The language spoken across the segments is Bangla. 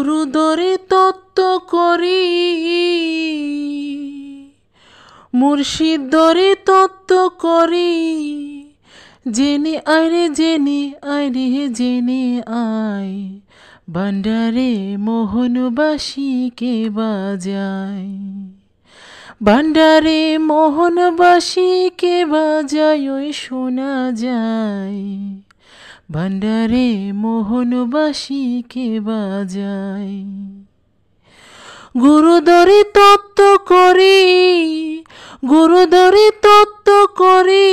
গুরুদরে তত্ত্ব করি, মুর্শিদ দরে তত্ত্ব করি। জেনে আয় রে জেনে আয় রে জেনে আয়, ভান্ডারে মোহনবাসীকে বাজায়। ভান্ডারে মোহনবাসীকে বাজায় ওই শোনা যায়। ভান্ডারে মোহনবাসীকে বাজায়। গুরুদরে তত্ত্ব করি, গুরুদরে তত্ত্ব করি।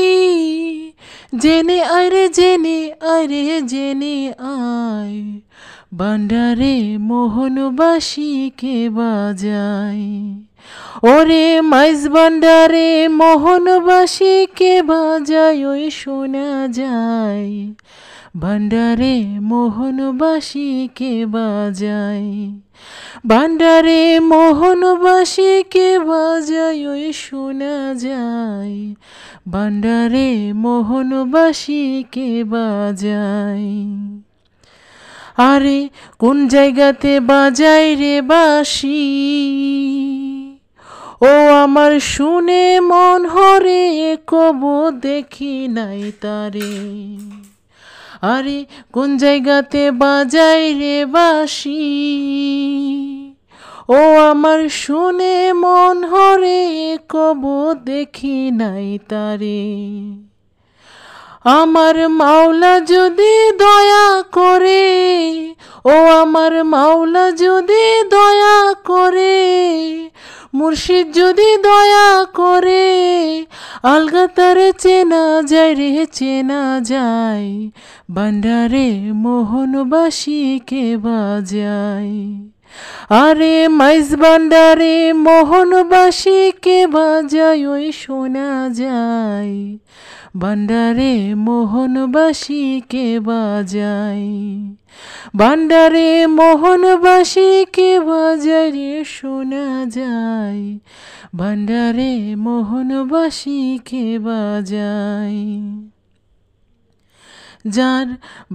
জেনে আয় রে জেনে আয় রে জেনে আয়, ভান্ডারে মোহনবাসীকে বাজায়। ওরে মাইজ ভান্ডারে মোহনবাসীকে বাজায় ওই শোনা যায়। ভান্ডারে মোহনবাসীকে বাজায়। ভান্ডারে মোহনবাসীকে বাজায় ওই শোনা যায়। ভান্ডারে মোহনবাসীকে বাজায়। আরে কোন জায়গাতে বাজায় রে বাঁশি, ও আমার শুনে মন হরে কবু দেখি নাই তারে। আরে কোন জায়গাতে বাজায় রে বাঁশি, ও আমার শুনে মন হরে কবু দেখি নাই তারে। আমার মাওলা যদি দয়া করে, ও আমার মাওলা যদি দয়া করে, মুর্শিদ যদি দয়া করে, আলগা তারে চেনা যায় রে চেনা যায়। ভান্ডারে মোহনবাসীকে বাজায়। আরে মাইজ ভান্ডারে মোহনবাসীকে বাজায় ওই শোনা যায়। ভান্ডারে মোহনবাসীকে বাজায়। ভান্ডারে মোহনবাসীকে বাজায় রে শোনা যায়। ভান্ডারে মোহনবাসীকে বাজায়। যার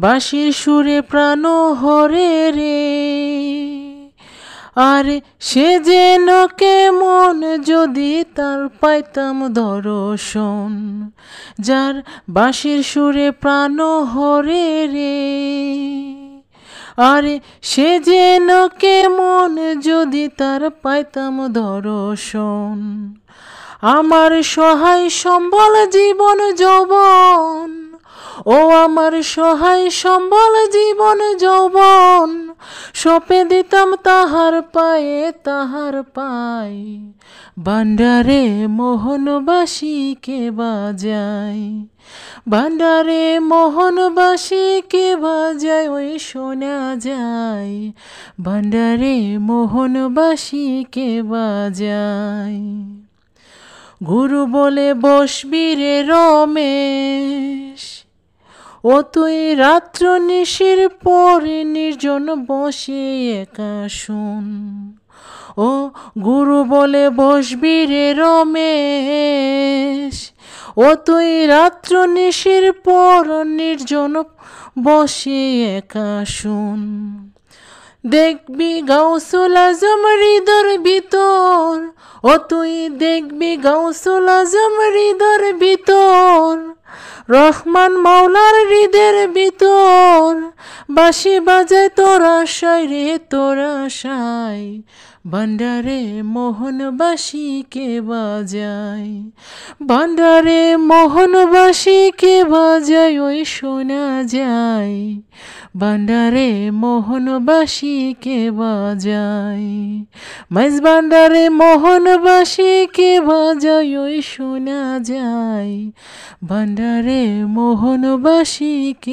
বাঁশির সুরে প্রাণ হরে রে, আর সে যেন কেমন যদি তার পাইতাম দর্শন। যার বাঁশির সুরে প্রাণ হরে রে, আর সে যেন কেমন যদি তার পাইতাম দর্শন। আমার সহায় সম্বল জীবন যৌবন, ও আমার সহায় সম্বল জীবন যৌবন, সঁপে দিতাম তাহার পায়ে তাহার পায়। ভান্ডারে মোহনবাসীকে বাজায়। ভান্ডারে মোহনবাসীকে বাজায় ওই শোনা যায়। ভান্ডারে মোহনবাসীকে বাজায়। গুরু বলে বসবি রে রমেশ, ও তুই রাত্র নিশির পরে নির্জন বসে একা শুন। ও গুরু বলে বসবি রে রমেশ, ও তুই রাত্র নিশির পর নির্জন বসে একা শুন। দেখবি গাউসুল আজম হৃদর ভিতর, ও তুই দেখবি গাউসুল আজম হৃদর ভিতর। রহমান মাওলার হৃদের ভিতর, বাঁশি বাজায় তোরা আশায় রে তোরা আশায়। ভান্ডারে মোহনবাসীকে বাজায়। ভান্ডারে মোহনবাসীকে বাজায় ওই শোনা যায়। ভান্ডারে মোহনবাসীকে বাজায়। মাইজ ভান্ডারে মোহনবাসীকে বাজায় ওই শোনা যায়। ভান্ডারে মোহনবাসীকে